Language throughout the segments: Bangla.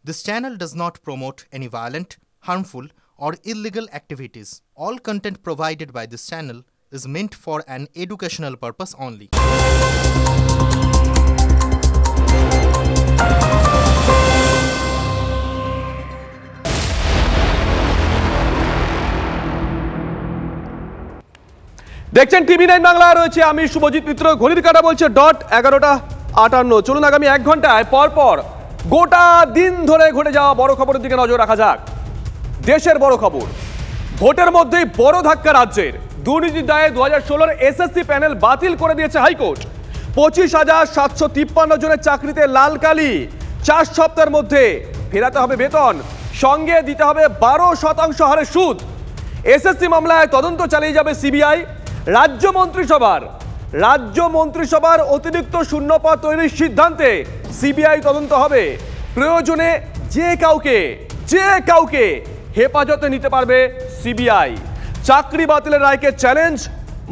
This channel does not promote any violent, harmful, or illegal activities. All content provided by this channel is meant for an educational purpose only. দেখছেন TV9 বাংলা, রয়েছে আমি শুভজিৎ মিত্র। ঘড়ির কাঁটা বলছে .11:58। চলুন আগামী 1 ঘন্টায় পরপর গোটা দিন ধরে ঘটে যাওয়া বড় খবরের দিকে নজর রাখা যাক। দেশের বড় খবর, ভোটের মধ্যেই বড় ধাক্কা রাজ্যের। দুর্নীতির দায়ে 2016-র এসএসসি প্যানেল বাতিল করে দিয়েছে হাইকোর্ট। 25,753 জনের চাকরিতে লাল কালি। 4 সপ্তাহের মধ্যে ফেরাতে হবে বেতন, সঙ্গে দিতে হবে 12% হারে সুদ। এসএসসি মামলায় তদন্ত চালিয়ে যাবে সিবিআই। রাজ্য মন্ত্রিসভার অতিরিক্ত শূন্যপদ তৈরির সিদ্ধান্তে সিবিআই তদন্ত হবে। প্রয়োজনে যে কাউকে হেফাজতে নিতে পারবে সিবিআই। চাকরি বাতিলের রায়কে চ্যালেঞ্জ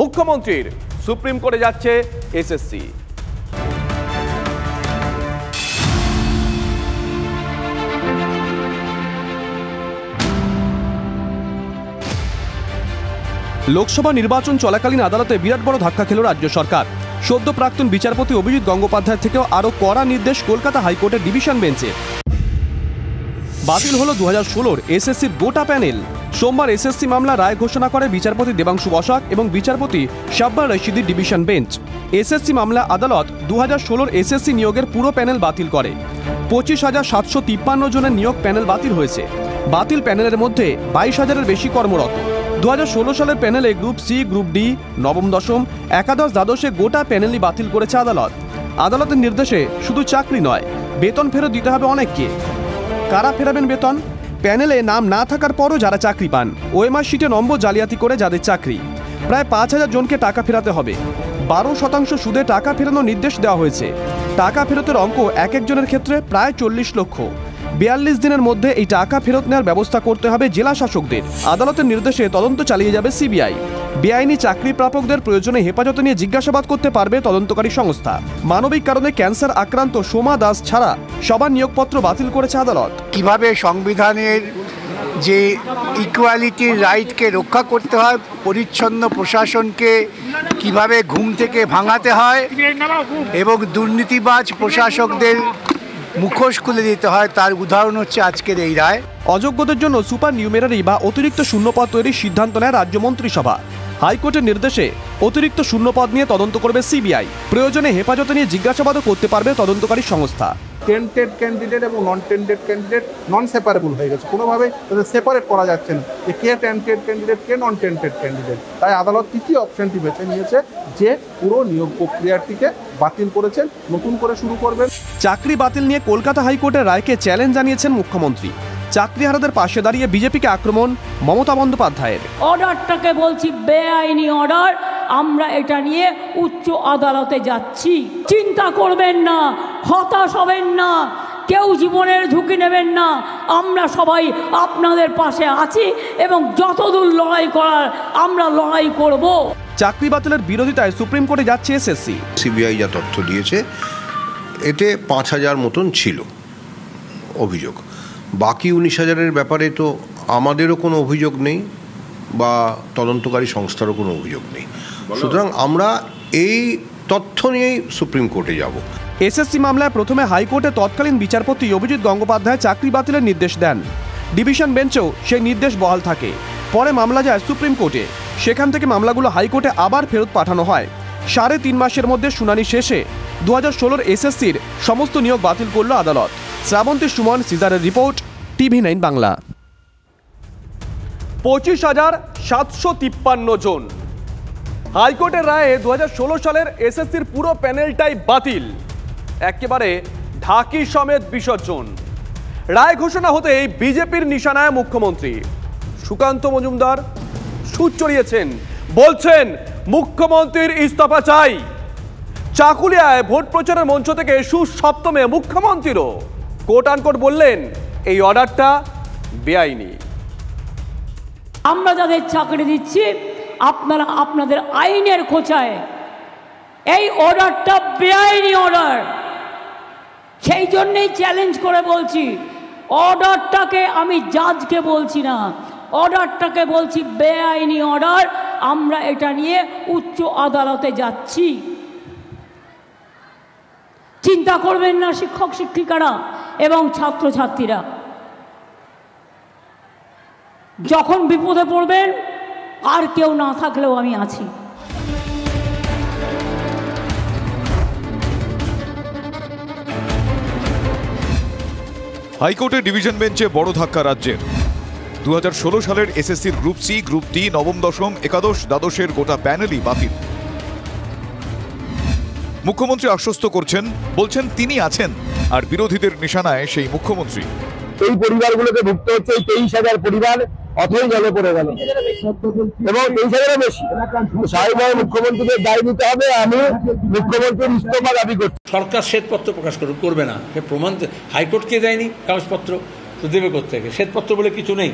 মুখ্যমন্ত্রীর, সুপ্রিম কোর্টে যাচ্ছে এসএসসি। লোকসভা নির্বাচন চলাকালীন আদালতে বিরাট বড় ধাক্কা খেল রাজ্য সরকার। সদ্য প্রাক্তন বিচারপতি অভিজিৎ গঙ্গোপাধ্যায় থেকেও আরও কড়া নির্দেশ কলকাতা হাইকোর্টের ডিভিশন বেঞ্চে। বাতিল হলো 2016-র এসএসসির গোটা প্যানেল। সোমবার এসএসসি মামলা রায় ঘোষণা করে বিচারপতি দেবাংশু বসাক এবং বিচারপতি শাব্বার রশিদির ডিভিশন বেঞ্চ। এসএসসি মামলা আদালত 2016-র এসএসসি নিয়োগের পুরো প্যানেল বাতিল করে। 25,753 জনের নিয়োগ প্যানেল বাতিল হয়েছে। বাতিল প্যানেলের মধ্যে 22,000-এর বেশি কর্মরত। 2016 সালের প্যানেলে গ্রুপ সি, গ্রুপ ডি, নবম দশম, একাদশ দ্বাদশে গোটা প্যানেলই বাতিল করেছে আদালত। আদালতের নির্দেশে শুধু চাকরি নয়, বেতন ফেরত দিতে হবে অনেককে। কারা ফেরাবেন বেতন? প্যানেলে নাম না থাকার পরও যারা চাকরি পান, ওএমআর শিটে নম্বর জালিয়াতি করে যাদের চাকরি। প্রায় 5,000 জনকে টাকা ফেরাতে হবে। 12% সুদে টাকা ফেরানোর নির্দেশ দেওয়া হয়েছে। টাকা ফেরতের অঙ্ক এক একজনের ক্ষেত্রে প্রায় 40 লক্ষ। 42 দিনের মধ্যে এই টাকা ফেরত নেওয়ার ব্যবস্থা করতে হবে জেলা শাসকদের। আদালতের নির্দেশে তদন্ত চালিয়ে যাবে সিবিআই। বেআইনি চাকরি প্রাপকদের প্রয়োজনে হেফাজতে নিয়ে জিজ্ঞাসাবাদ করতে পারবে তদন্তকারী সংস্থা। মানবিক কারণে ক্যান্সার আক্রান্ত সোমা দাস ছাড়া সবার নিয়োগপত্র বাতিল করেছে আদালত। কিভাবে সংবিধানের যে ইকুয়ালিটির রাইটকে রক্ষা করতে হয়, পরিচ্ছন্ন প্রশাসনকে কিভাবে ঘুম থেকে ভাঙাতে হয় এবং দুর্নীতিবাজ প্রশাসকদের মুখোশ খুলে দিতে হয়, তার উদাহরণ হচ্ছে আজকের এই রায়। অযোগ্যদের জন্য সুপার নিউমেরারি বা অতিরিক্ত শূন্যপদ তৈরির সিদ্ধান্ত নেয় রাজ্য মন্ত্রিসভা। হাইকোর্টের নির্দেশে অতিরিক্ত শূন্যপদ নিয়ে তদন্ত করবে সিবিআই। প্রয়োজনে হেফাজতে নিয়ে জিজ্ঞাসাবাদও করতে পারবে তদন্তকারী সংস্থা। টেন্টেড ক্যান্ডিডেট এবং নন টেন্টেড ক্যান্ডিডেট নন সেপারেবল হয়ে গেছে, কোনোভাবে তাদের সেপারেট করা যাচ্ছে না যে কে টেন্টেড ক্যান্ডিডেট, কে নন টেন্টেড ক্যান্ডিডেট। তাই আদালত তৃতীয় অপশনটি বেছে নিয়েছে যে পুরো নিয়োগ প্রক্রিয়াটিকে বাতিল করেছেন, নতুন করে শুরু করবেন। চাকরি বাতিল নিয়ে কলকাতা হাইকোর্টের রায়কে চ্যালেঞ্জ জানিয়েছেন মুখ্যমন্ত্রী। চাকরিহারাদের পাশে দাঁড়িয়ে বিজেপিকে আক্রমণ মমতা বন্দ্যোপাধ্যায়ের। অর্ডারটাকে বলছি বেআইনি অর্ডার, আমরা এটা নিয়ে উচ্চ আদালতে যাচ্ছি। চিন্তা করবেন না, হতাশ হবেন না, কেউ জীবনের ঝুঁকি নেবেন না। আমরা সবাই আপনাদের পাশে আছি এবং যতদূর লড়াই করার আমরা লড়াই করব। চাকরি বাতিলের বিরোধিতায় সুপ্রিম কোর্টে যাচ্ছে এসএসসি। সিবিআই যা তথ্য দিয়েছে এতে 5,000 মতন ছিল অভিযোগ। বাকি 19,000-এর ব্যাপারে তো আমাদেরও কোনো অভিযোগ নেই বা তদন্তকারী সংস্থারও কোনো অভিযোগ নেই। সুতরাং আমরা এই তথ্য নিয়েই সুপ্রিম কোর্টে যাব। এসএসসি মামলায় প্রথমে হাইকোর্টে তৎকালীন বিচারপতি অভিজিৎ গঙ্গোপাধ্যায় চাকরি বাতিলের নির্দেশ দেন। ডিভিশন বেঞ্চেও সেই নির্দেশ বহাল থাকে। পরে মামলা যায় সুপ্রিম কোর্টে। সেখান থেকে মামলাগুলো হাইকোর্টে আবার ফেরত পাঠানো হয়। 3.5 মাসের মধ্যে শুনানি শেষে 2016-র এসএসসির সমস্ত নিয়োগ বাতিল করল আদালত। শ্রাবন্তী সুমন, সিজারের রিপোর্ট, TV9 বাংলা। 25,753 জন। হাইকোর্টের রায়ে 2016 সালের এসএসসির পুরো প্যানেলটাই বাতিল, একেবারে ঢাকি সমেত বিসর্জন। রায় ঘোষণা হতেই বিজেপির নিশানায় মুখ্যমন্ত্রী। সুকান্ত মজুমদার সুর চড়িয়েছেন, বলছেন মুখ্যমন্ত্রীর ইস্তফা চাই। চাকুলিয়ায় ভোট প্রচারের মঞ্চ থেকে সুসপ্তমে মুখ্যমন্ত্রীরও কোট আনকোট বললেন এই অর্ডারটা বেআইনি। আমরা যাদের চাকরি দিচ্ছি আপনারা আপনাদের আইনের খোঁচায় এই অর্ডারটা বেআইনি অর্ডার। সেই জন্যই চ্যালেঞ্জ করে বলছি অর্ডারটাকে আমি জাজকে বলছি না, অর্ডারটাকে বলছি বেআইনি অর্ডার। আমরা এটা নিয়ে উচ্চ আদালতে যাচ্ছি। চিন্তা করবেন না শিক্ষক শিক্ষিকারা এবং ছাত্রছাত্রীরা, যখন বিপদে পড়বেন আর কেউ না থাকলেও আমি আছি। হাইকোর্টের ডিভিশন বেঞ্চে বড় ধাক্কা রাজ্যের। 2016 সালের এসএসসির গ্রুপ সি, গ্রুপ ডি, নবম দশম, একাদশ দ্বাদশের গোটা প্যানেলই বাতিল। মুখ্যমন্ত্রী আশ্বস্ত করছেন, বলছেন তিনি আছেন, আর বিরোধীদের নিশানায় সেই মুখ্যমন্ত্রী। এই পরিবারগুলোকে ভুগতে হচ্ছে 23,000 পরিবার অথই জলে পড়ে গেল, এবং 23,000-এর বেশি। স্বাভাবিকভাবে মুখ্যমন্ত্রীকে দায় নিতে হবে। আমি মুখ্যমন্ত্রীর ইস্তফা দাবি করছি। সরকার শ্বেতপত্র প্রকাশ করবে না, প্রমাণ হাইকোর্টকে দেয়নি, কাগজপত্র তো দেবে কোত্থেকে? শ্বেতপত্র বলে কিছু নেই।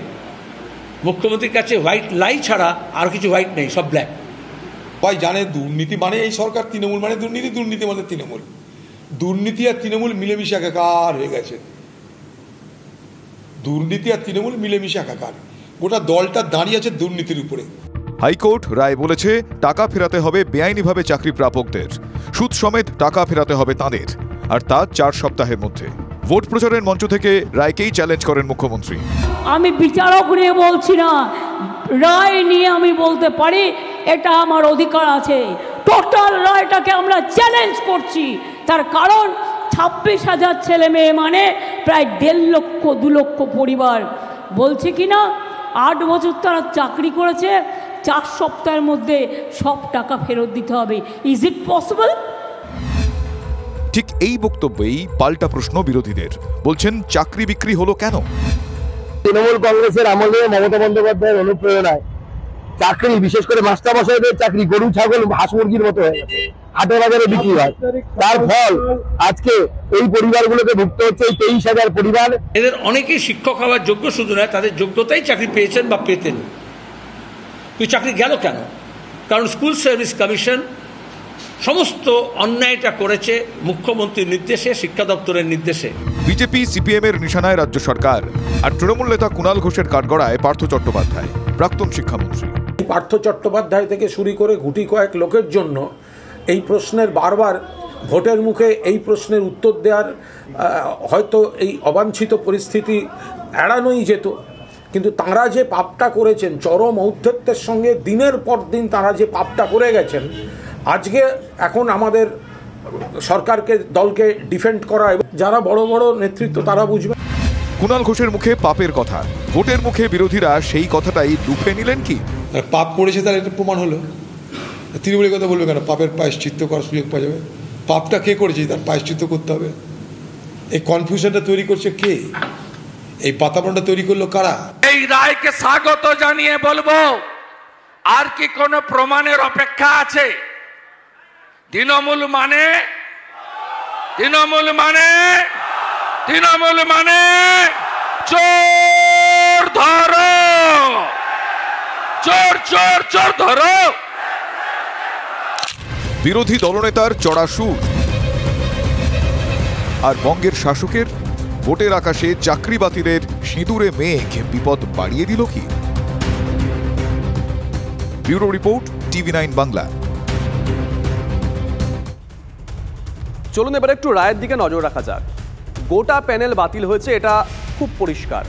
মুখ্যমন্ত্রীর কাছে হোয়াইট লাই ছাড়া আর কিছু হোয়াইট নেই, সব ব্ল্যাক। সবাই জানে দুর্নীতি মানে এই সরকার, তৃণমূল মানে দুর্নীতি, দুর্নীতি মানে তৃণমূল। দুর্নীতি আর তৃণমূল মিলেমিশে একাকার হয়ে গেছে। দুর্নীতি আর তৃণমূল মিলেমিশে একাকার। গোটা দলটা দাঁড়িয়ে আছে দুর্নীতির উপরে। হাইকোর্ট রায় বলেছে টাকা ফেরাতে হবে বেআইনিভাবে চাকরি প্রাপকদের, সুদ সমেত টাকা ফেরাতে হবে তাঁদের, আর তা 4 সপ্তাহের মধ্যে। ভোট প্রচারের মঞ্চ থেকে রায়কেই চ্যালেঞ্জ করেন মুখ্যমন্ত্রী। আমি বিচারক নিয়ে বলছি না, রায় নিয়ে আমি বলতে পারি, এটা আমার অধিকার আছে। টোটাল রায়টাকে আমরা চ্যালেঞ্জ করছি। তার কারণ 26,000 ছেলে মেয়ে মানে প্রায় 1.5 লক্ষ 2 লক্ষ পরিবার। বলছে কি না 8 বছর তারা চাকরি করেছে, 4 সপ্তাহের মধ্যে সব টাকা ফেরত দিতে হবে। Is it possible? ঠিক এই বক্তব্যেই পাল্টা প্রশ্ন বিরোধীদের। বলছেন চাকরি বিক্রি হলো কেন? তৃণমূল কংগ্রেসের আমলে মমতা বন্দ্যোপাধ্যায়ের অনুপ্রেরণায় চাকরি, বিশেষ করে মাস্টারমশাইদের চাকরি গরু ছাগল হাঁস মুরগির মতো হয়ে গেছে, হাটে বাজারে বিক্রি হয়। তার ফল আজকে এই পরিবারগুলোকে ভুগতে হচ্ছে 23,000 পরিবার। এদের অনেকেই শিক্ষক হওয়ার যোগ্য শুধু নয়, তাদের যোগ্যতাই চাকরি পেয়েছেন বা পেতেন। তুই চাকরি গেল কেন? কারণ স্কুল সার্ভিস কমিশন সমস্ত অন্যায়টা করেছে মুখ্যমন্ত্রীর নির্দেশে, শিক্ষা দপ্তরের নির্দেশে। বিজেপি সিপিএম এর নিশানায় রাজ্য সরকার, আর তৃণমূল নেতা কুণাল ঘোষের কাঠগড়ায় পার্থ চট্টোপাধ্যায়, প্রাক্তন শিক্ষামন্ত্রী। পার্থ চট্টোপাধ্যায় থেকে শুরু করে গুটি কয়েক লোকের জন্য এই প্রশ্নের বারবার ভোটের মুখে এই প্রশ্নের উত্তর দেওয়ার হয়তো এই অবাঞ্ছিত পরিস্থিতি এড়ানোই যেত, কিন্তু তাঁরা যে পাপটা করেছেন, চরম ঔদ্ধত্যের সঙ্গে দিনের পর দিন তাঁরা যে পাপটা করে গেছেন, আজকে এখন আমাদের সরকারকে, দলকে ডিফেন্ড করা, এবং যারা বড় বড় নেতৃত্ব তারা বুঝবে। কুণাল ঘোষের মুখে পাপের কথা, ভোটের মুখে বিরোধীরা সেই কথাটাই লুফে নিলেন কি? পাপ করেছে তার এটা প্রমাণ হলো। তৃণমূলের কথা বলবে কেন? পাপের প্রায়শ্চিত্ত করার সুযোগ পাওয়া যাবে। পাপটা কে করেছে তার প্রায়শ্চিত্ত করতে হবে। এই কনফিউশনটা তৈরি করছে কে? এই পাতাপনটা তৈরি করলো কারা? এই রায়কে স্বাগত জানিয়ে বলবো, আর কি কোনো প্রমাণের অপেক্ষা আছে? তৃণমূল মানে চোর ধরো, চোর চোর চোর ধরো। বিরোধী দলনেতার চড়া সুর, আর বঙ্গের শাসকের ভোটের আকাশে চাকরি বাতিলের সিঁদুরে মেঘ বিপদ বাড়িয়ে দিল কি? Bureau report, TV9 Bangla. চলুন এবার একটু রায়ের দিকে নজর রাখা যাক। গোটা প্যানেল বাতিল হয়েছে, এটা খুব পরিষ্কার,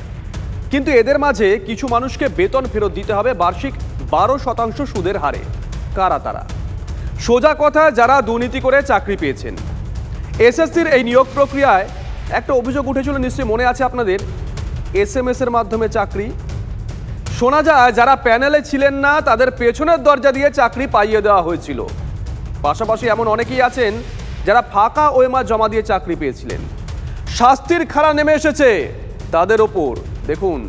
কিন্তু এদের মাঝে কিছু মানুষকে বেতন ফেরত দিতে হবে বার্ষিক 12% সুদের হারে। কারা তারা? সোজা কথা, যারা দুর্নীতি করে চাকরি পেয়েছেন। এসএসসির এই নিয়োগ প্রক্রিয়ায় একটা অভিযোগ উঠেছিল, নিশ্চয়ই মনে আছে আপনাদের, SMS এর মাধ্যমে চাকরি। শোনা যায় যারা প্যানেলে ছিলেন না তাদের পেছনের দরজা দিয়ে চাকরি পাইয়ে দেওয়া হয়েছিল। পাশাপাশি এমন অনেকেই আছেন যারা ফাঁকা ওএমআর জমা দিয়ে চাকরি পেয়েছিলেন। শাস্তির খাড়া নেমে এসেছে তাদের ওপর। দেখুন,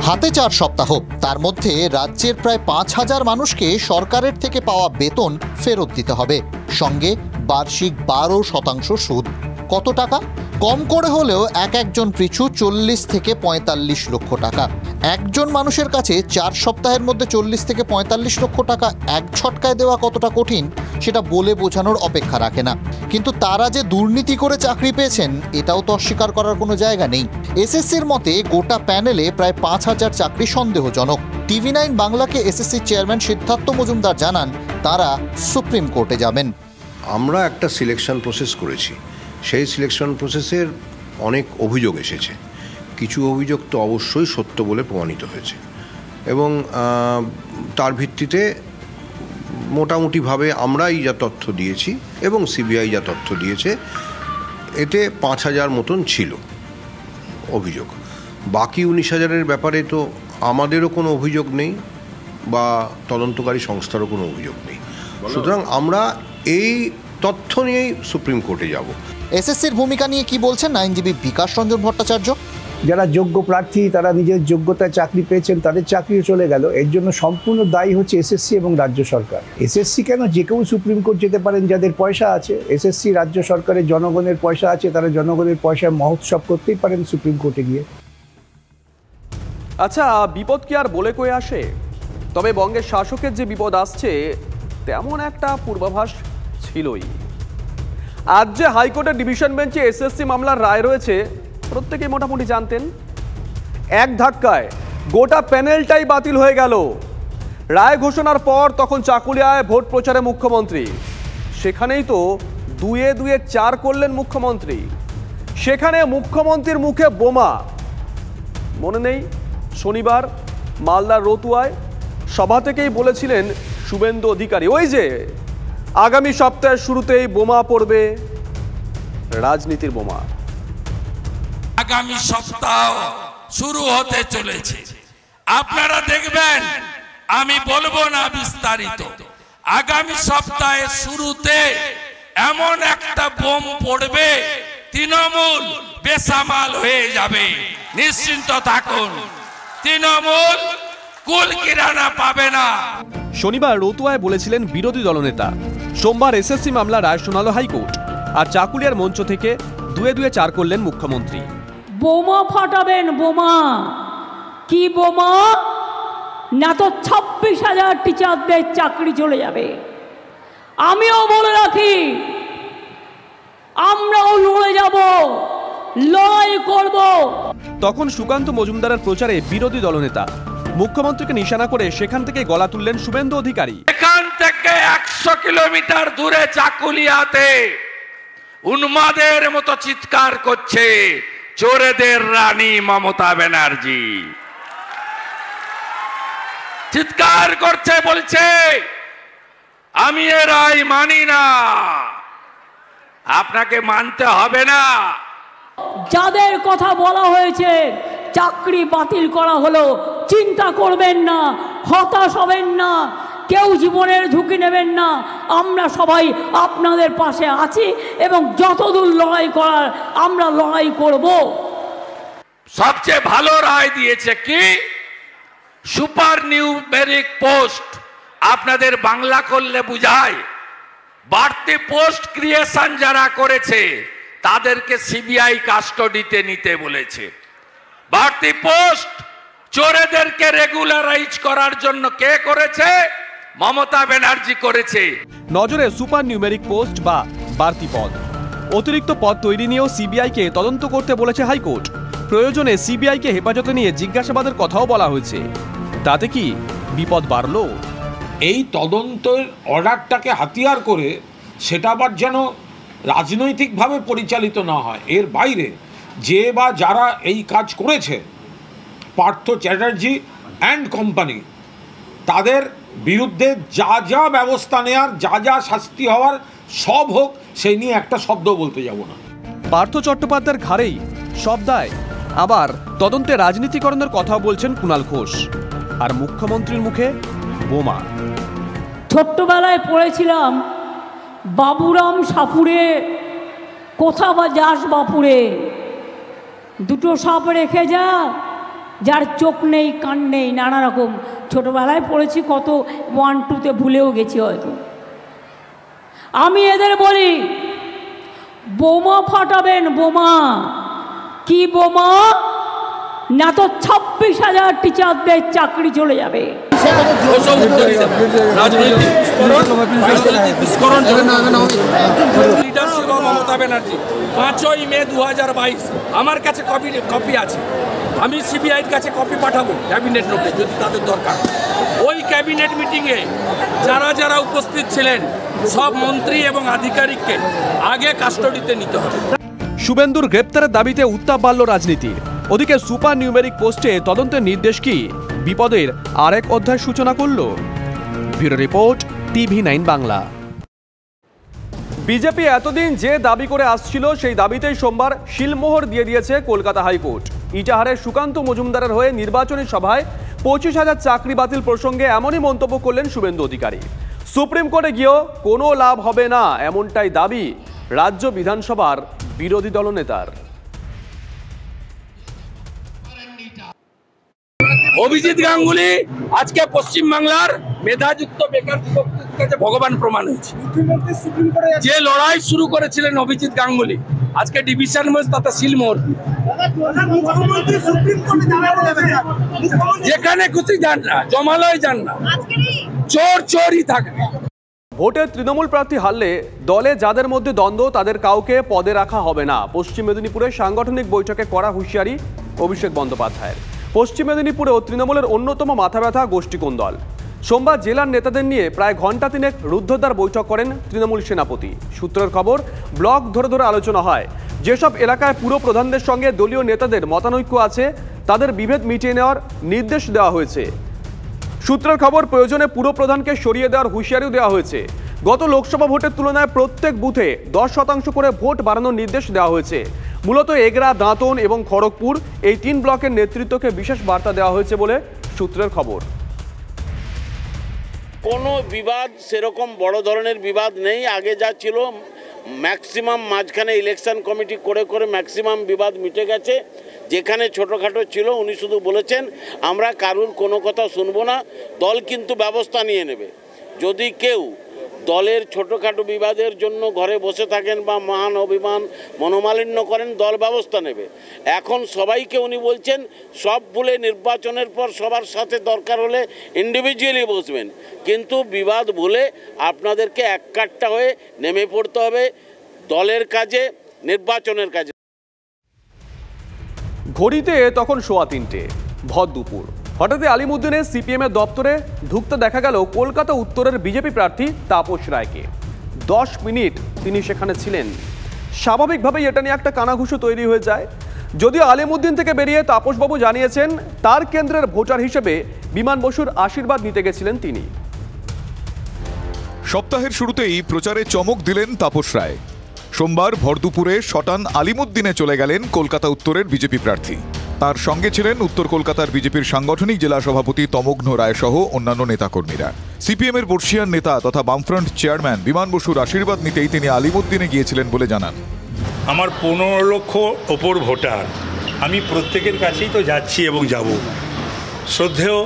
হাতে 4 সপ্তাহ, তার মধ্যে রাজ্যের প্রায় 5,000 মানুষকে সরকারের থেকে পাওয়া বেতন ফেরত দিতে হবে, সঙ্গে বার্ষিক 12% সুদ। কত টাকা? কম করে হলেও একজন পিছু 40 থেকে 45 লক্ষ টাকা। একজন মানুষের কাছে 4 সপ্তাহের মধ্যে 40 থেকে 45 লক্ষ টাকা এক ছটকায় দেওয়া কতটা কঠিন সেটা বলে বোঝানোর অপেক্ষা রাখে না। কিন্তু তারা যে দুর্নীতি করে চাকরি পেয়েছেন এটাও তো অস্বীকার করার কোনো জায়গা নেই। এসএসসির মতে গোটা প্যানেলে প্রায় 5,000 চাকরি সন্দেহজনক। TV9 বাংলাকে এসএসসি চেয়ারম্যান সিদ্ধার্থ মজুমদার জানান তারা সুপ্রিম কোর্টে যাবেন। আমরা একটা সিলেকশন প্রসেস করেছি, সেই সিলেকশন প্রসেসের অনেক অভিযোগ এসেছে, কিছু অভিযোগ তো অবশ্যই সত্য বলে প্রমাণিত হয়েছে এবং তার ভিত্তিতে মোটামুটিভাবে আমরাই যা তথ্য দিয়েছি এবং সিবিআই যা তথ্য দিয়েছে এতে 5,000 মতন ছিল অভিযোগ। বাকি 19,000-এর ব্যাপারে তো আমাদেরও কোনো অভিযোগ নেই বা তদন্তকারী সংস্থারও কোনো অভিযোগ নেই। সুতরাং আমরা এই তথ্য নিয়েই সুপ্রিম কোর্টে যাব। এসএসসির ভূমিকা নিয়ে কি বলছেন আইনজীবী বিকাশ রঞ্জন ভট্টাচার্য? যারা যোগ্য প্রার্থী তারা নিজের যোগ্যতায় চাকরি পেয়েছেন, তাদের চাকরিও চলে গেল। এর জন্য সম্পূর্ণ দায়ী হচ্ছে এসএসসি এবং রাজ্য সরকার। এসএসসি কেন, যে কেউ সুপ্রিম কোর্ট যেতে পারেন যাদের পয়সা আছে। এসএসসি রাজ্য সরকারের জনগণের পয়সা আছে, তারা জনগণের পয়সায় মহোৎসব করতেই পারেন সুপ্রিম কোর্টে গিয়ে। আচ্ছা, বিপদ কি আর বলে কয়ে আসে? তবে বঙ্গের শাসকের যে বিপদ আসছে তেমন একটা পূর্বাভাস ছিলই। আজ যে হাইকোর্টের ডিভিশন বেঞ্চে এসএসসি মামলার রায় রয়েছে প্রত্যেকেই মোটামুটি জানতেন। এক ধাক্কায় গোটা প্যানেলটাই বাতিল হয়ে গেল। রায় ঘোষণার পর তখন চাকুলিয়ায় ভোট প্রচারে মুখ্যমন্ত্রী, সেখানেই তো 2-2 4 করলেন মুখ্যমন্ত্রী। সেখানে মুখ্যমন্ত্রীর মুখে বোমা। মনে নেই শনিবার মালদার রতুয়ায় সভা থেকেই বলেছিলেন শুভেন্দু অধিকারী, ওই যে আগামী সপ্তাহের শুরুতেই বোমা পড়বে, রাজনীতির বোমা। আগামী সপ্তাহ শুরু হতে চলেছে, আপনারা দেখবেন, আমি বলবো না বিস্তারিত। আগামী সপ্তাহের শুরুতে এমন একটা বোম পড়বে, তৃণমূল বেসামাল হয়ে যাবে। নিশ্চিন্ত থাকুন, তৃণমূল কুল কিরানা পাবে না। শনিবার রতুয়ায় বলেছিলেন বিরোধী দলনেতা। সোমবার এসএসসি মামলা রায় শোনালো হাইকোর্ট, আর চাকুলিয়ার মঞ্চ থেকে 2-2 4 করলেন মুখ্যমন্ত্রী। বোমা ফাটাবেন, বোমা। কি বোমা? না তো 26,000 টিচারদের চাকরি চলে যাবে। আমিও বলে রাখি, আমরাও লড়ে যাব, লড়াই করব। তখন সুকান্ত মজুমদারের প্রচারে বিরোধী দলনেতা মুখ্যমন্ত্রীকে নিশানা করে সেখান থেকে গলা তুললেন শুভেন্দু অধিকারী। এখান থেকে 100 কিলোমিটার দূরে চাকুলিয়াতে উন্মাদের মতো চিৎকার করছে চোরেদের রানী মমতা ব্যানার্জি। চিৎকার করছে, বলছে আমি এ রায় মানি না। আপনাকে মানতে হবে না। যাদের কথা বলা হয়েছে চাকরি বাতিল করা হলো, চিন্তা করবেন না, হতাশ হবেন না, কেউ জীবনের ঝুঁকি নেবেন না। আমরা সবাই আপনাদের পাশে আছি এবং যতদূর লড়াই করার আমরা লড়াই করব। সবচেয়ে ভালো রায় দিয়েছে কি? Super numeric post. আপনাদের বাংলা করলে বুঝায়, বাড়তি পোস্ট ক্রিয়েশন যারা করেছে তাদেরকে সিবিআই কাস্টডিতে নিতে বলেছে। বাড়তি পোস্ট চোরেদেরকে রেগুলারাইজ করার জন্য কে করেছে? মমতা ব্যানার্জি করেছে। নজরে সুপার নিউমেরিক পোস্ট বা বাড়তি পদ। অতিরিক্ত পদ তৈরি নিয়েও সিবিআইকে তদন্ত করতে বলেছে হাইকোর্ট। প্রয়োজনে সিবিআইকে হেফাজতে নিয়ে জিজ্ঞাসাবাদের কথাও বলা হয়েছে। তাতে কি বিপদ বাড়লো? এই তদন্তের অর্ডারটাকে হাতিয়ার করে সেটা আবার যেন রাজনৈতিকভাবে পরিচালিত না হয়। এর বাইরে যে বা যারা এই কাজ করেছে, পার্থ চ্যাটার্জি অ্যান্ড কোম্পানি, তাদের বিরুদ্ধে যা যা ব্যবস্থা নেওয়ার, যা যা শাস্তি হওয়ার সব হোক, সেই নিয়ে একটা শব্দ বলতে যাব না। পার্থ চট্টোপাধ্যায়ের ঘাড়েই সব দায়। আবার তদন্তে রাজনীতিকরণের কথা বলছেন কুণাল ঘোষ, আর মুখ্যমন্ত্রীর মুখে বোমা। ছোট্টবেলায় পড়েছিলাম, বাবুরাম সাপুরে কোথা বা যাস বাপুরে, দুটো সাপ রেখে যা, যার চোখ নেই কান নেই, নানা রকম ছোটবেলায় পড়েছি, কত 1-2তে ভুলেও গেছি হয়তো। আমি এদের বলি, বোমা ফাটাবেন, বোমা। কি বোমা? না তো 26,000 টিচারদের চাকরি চলে যাবে। ওসব উত্তরই দেবে। রাজনৈতিক বিস্ফোরণ লিডারশিপ অফ মমতা ব্যানার্জি 5ই মে 2022 আমার কাছে কপি আছে। আমি সিবিআইয়ের কাছে কপি পাঠাবো ক্যাবিনেট নোটে যদি তাদের দরকার। ওই ক্যাবিনেট মিটিংয়ে যারা যারা উপস্থিত ছিলেন সব মন্ত্রী এবং আধিকারিককে আগে কাস্টডিতে নিতে হবে। শুভেন্দুর গ্রেপ্তারের দাবিতে উত্তাপ বাড়ল রাজনীতির। ওদিকে সুপার নিউমেরিক পোস্টে তদন্তের নির্দেশ কি বিপদের আরেক অধ্যায় সূচনা করল? Bureau report, TV9 Bangla. BJP এতদিন যে দাবি করে আসছিল সেই দাবিতেই সোমবার শিলমোহর দিয়ে দিয়েছে কলকাতা হাইকোর্ট। ইটাহারের সুকান্ত মজুমদারের হয়ে নির্বাচনী সভায় 25,000 চাকরি বাতিল প্রসঙ্গে এমনই মন্তব্য করলেন শুভেন্দু অধিকারী। সুপ্রিম কোর্টে গিয়েও কোনো লাভ হবে না, এমনটাই দাবি রাজ্য বিধানসভার বিরোধী দলনেতার। অভিজিৎ গাঙ্গুলি আজকে পশ্চিমবাংলার মেধাযুক্ত বেকার যুবকদের কাছে ভগবান প্রমাণ হয়েছে। যে লড়াই শুরু করেছিলেন অভিজিৎ গাঙ্গুলি আজকে ডিভিশন বেঞ্চ তথা শিলমোহর, যেখানে খুশি যান না, জমালয় যান না, চোর চোরই থাকবে। ভোটে তৃণমূল প্রার্থী হারলে দলে যাদের মধ্যে দ্বন্দ্ব তাদের কাউকে পদে রাখা হবে না। পশ্চিম মেদিনীপুরে সাংগঠনিক বৈঠকে করা হুঁশিয়ারি অভিষেক বন্দ্যোপাধ্যায়ের। পশ্চিম মেদিনীপুরেও তৃণমূলের অন্যতম মাথা ব্যথা গোষ্ঠীকোন্দল। সোমবার জেলার নেতাদের নিয়ে প্রায় ঘণ্টা তিনেক রুদ্ধদ্বার বৈঠক করেন তৃণমূল সেনাপতি। সূত্রের খবর, ব্লক ধরে ধরে আলোচনা হয়। যেসব এলাকায় পুর প্রধানদের সঙ্গে দলীয় নেতাদের মতানৈক্য আছে তাদের বিভেদ মিটিয়ে নেওয়ার নির্দেশ দেওয়া হয়েছে। সূত্রের খবর, প্রয়োজনে পুর প্রধানকে সরিয়ে দেওয়ার হুঁশিয়ারিও দেওয়া হয়েছে। গত লোকসভা ভোটের তুলনায় প্রত্যেক বুথে 10% করে ভোট বাড়ানোর নির্দেশ দেওয়া হয়েছে। মূলত এগরা, দাঁতন এবং খড়গপুর এই 3 ব্লকের নেতৃত্বকে বিশেষ বার্তা দেওয়া হয়েছে বলে সূত্রের খবর। কোনো বিবাদ সেরকম বড় ধরনের বিবাদ নেই। আগে যা ছিল ম্যাক্সিমাম মাঝখানে ইলেকশন কমিটি করে করে ম্যাক্সিমাম বিবাদ মিটে গেছে। যেখানে ছোটোখাটো ছিল উনি শুধু বলেছেন আমরা কারুর কোনো কথা শুনবো না, দল কিন্তু ব্যবস্থা নিয়ে নেবে। যদি কেউ দলের ছোটোখাটো বিবাদের জন্য ঘরে বসে থাকেন বা মান অভিমান মনোমালিন্য করেন, দল ব্যবস্থা নেবে। এখন সবাইকে উনি বলছেন সব ভুলে নির্বাচনের পর সবার সাথে দরকার হলে ইন্ডিভিজুয়ালি বসবেন, কিন্তু বিবাদ ভুলে আপনাদেরকে এককাট্টা হয়ে নেমে পড়তে হবে দলের কাজে, নির্বাচনের কাজে। ঘড়িতে তখন 3:15 ভর দুপুর। হঠাৎই আলিমুদ্দিনের সিপিএমের দপ্তরে ঢুকতে দেখা গেল কলকাতা উত্তরের বিজেপি প্রার্থী তাপস রায়কে। 10 মিনিট তিনি সেখানে ছিলেন। স্বাভাবিকভাবেই এটা নিয়ে একটা কানাঘুষো তৈরি হয়ে যায়। যদিও আলিমুদ্দিন থেকে বেরিয়ে তাপসবাবু জানিয়েছেন তার কেন্দ্রের ভোটার হিসেবে বিমান বসুর আশীর্বাদ নিতে গেছিলেন তিনি। সপ্তাহের শুরুতেই প্রচারে চমক দিলেন তাপস রায়। সোমবার ভরদুপুরে শটান আলিমুদ্দিনে চলে গেলেন কলকাতা উত্তরের বিজেপি প্রার্থী। তার সঙ্গে ছিলেন উত্তর কলকাতার বিজেপির সাংগঠনিক জেলা সভাপতি তমগ্ন রায় সহ অন্যান্য নেতাকর্মীরা। সিপিএমের বর্ষিয়ান নেতা তথা বামফ্রন্ট চেয়ারম্যান বিমান বসুর আশীর্বাদ নিতেই তিনি আলিমুদ্দিনে গিয়েছিলেন বলে জানান। আমার 15 লক্ষ ওপর ভোটার, আমি প্রত্যেকের কাছেই তো যাচ্ছি এবং যাব। শ্রদ্ধেয়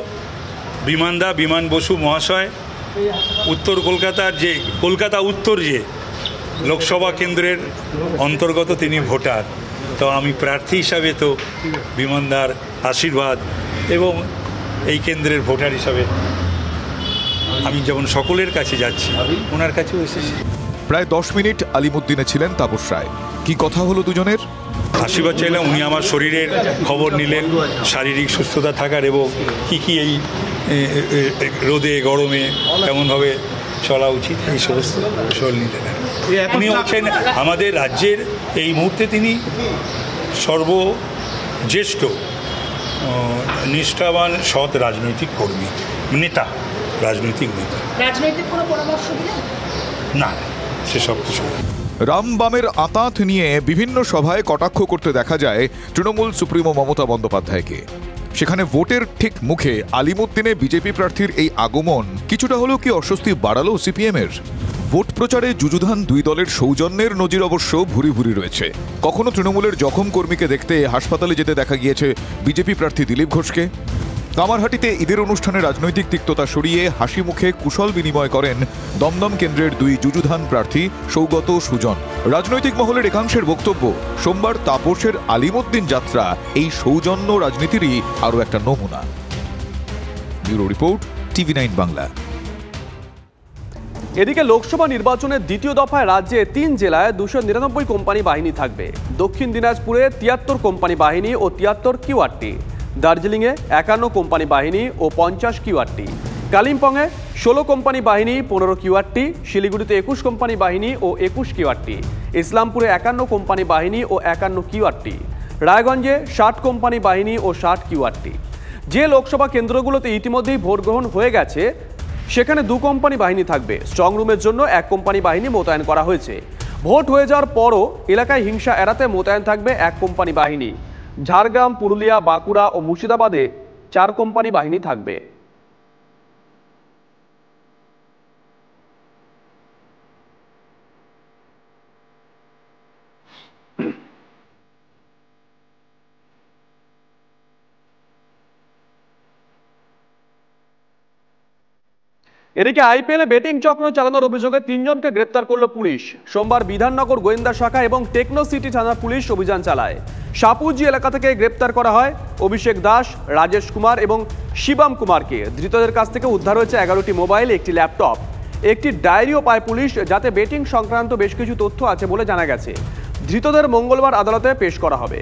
বিমান বসু মহাশয় উত্তর কলকাতার যে কলকাতা উত্তর যে লোকসভা কেন্দ্রের অন্তর্গত তিনি ভোটার, তো আমি প্রার্থী হিসাবে তো বিমানদার আশীর্বাদ এবং এই কেন্দ্রের ভোটার হিসাবে আমি যেমন সকলের কাছে যাচ্ছি ওনার কাছেও এসেছি। প্রায় 10 মিনিট আলিমুদ্দিনে ছিলেন তাপস রায়। কি কথা হলো দুজনের? আশীর্বাদ চাইলাম, উনি আমার শরীরের খবর নিলেন, শারীরিক সুস্থতা থাকার এবং কী এই রোদে গরমে কেমনভাবে চলা উচিত এই সমস্ত বিষয় নিলেন। উনি হচ্ছেন আমাদের রাজ্যের এই মুহূর্তে তিনি সর্বজ্যেষ্ঠ নিষ্ঠাবান সৎ রাজনৈতিক কর্মী, নেতা, রাজনৈতিক নেতা। রাজনৈতিক কোনো পরামর্শ দিলেন না, সেসব কিছু। রাম বামের আঁতাত নিয়ে বিভিন্ন সভায় কটাক্ষ করতে দেখা যায় তৃণমূল সুপ্রিমো মমতা বন্দ্যোপাধ্যায়কে। সেখানে ভোটের ঠিক মুখে আলিমুদ্দিনে বিজেপি প্রার্থীর এই আগমন কিছুটা হলেও কি অস্বস্তি বাড়ালো সিপিএমের? ভোট প্রচারে যুযুধান দুই দলের সৌজন্যের নজির অবশ্য ভুরি ভুরি রয়েছে। কখনো তৃণমূলের জখম কর্মীকে দেখতে হাসপাতালে যেতে দেখা গিয়েছে বিজেপি প্রার্থী দিলীপ ঘোষকে। কামারহাটিতে ঈদের অনুষ্ঠানে রাজনৈতিক তিক্ততা সরিয়ে হাসি মুখে কুশল বিনিময় করেন দমদম কেন্দ্রের 2 যুযুধান প্রার্থী সৌগত সুজন। রাজনৈতিক মহলের একাংশের বক্তব্য, সোমবার তাপসের আলিমুদ্দিন যাত্রা এই সৌজন্য রাজনীতিরই আরও একটা নমুনা। Bureau report, TV9 Bangla. এদিকে লোকসভা নির্বাচনের দ্বিতীয় দফায় রাজ্যে 3 জেলায় 299 কোম্পানি বাহিনী থাকবে। দক্ষিণ দিনাজপুরে 73 কোম্পানি বাহিনী ও 73 কিউআরটি, দার্জিলিংয়ে 51 কোম্পানি বাহিনী ও 50 কিউআরটি, কালিম্পংয়ে 16 কোম্পানি বাহিনী 15 কিউআরটি, শিলিগুড়িতে 21 কোম্পানি বাহিনী ও 21 কিউআরটি, ইসলামপুরে 51 কোম্পানি বাহিনী ও 51 কিউআরটি, রায়গঞ্জে 60 কোম্পানি বাহিনী ও 60 কিউআরটি। যে লোকসভা কেন্দ্রগুলোতে ইতিমধ্যেই ভোট গ্রহণ হয়ে গেছে সেখানে 2 কোম্পানি বাহিনী থাকবে। স্ট্রং রুমের জন্য 1 কোম্পানি বাহিনী মোতায়েন করা হয়েছে। ভোট হয়ে যাওয়ার পরও এলাকায় হিংসা এড়াতে মোতায়েন থাকবে 1 কোম্পানি বাহিনী। ঝাড়গ্রাম, পুরুলিয়া, বাঁকুড়া ও মুর্শিদাবাদে 4 কোম্পানি বাহিনী থাকবে। এদিকে আইপিএলে বেটিং চক্র চালানোর অভিযোগে 3 জনকে গ্রেপ্তার করল পুলিশ। সোমবার বিধাননগর গোয়েন্দা শাখা এবং টেকনো সিটি থানা পুলিশ অভিযান চালায়। সাপুজি এলাকা থেকে গ্রেপ্তার করা হয় অভিষেক দাস, রাজেশ কুমার এবং শিবম কুমারকে। ধৃতদের কাছ থেকে উদ্ধার হয়েছে 11টি মোবাইল, একটি ল্যাপটপ, একটি ডায়েরিও পায় পুলিশ, যাতে বেটিং সংক্রান্ত বেশ কিছু তথ্য আছে বলে জানা গেছে। ধৃতদের মঙ্গলবার আদালতে পেশ করা হবে।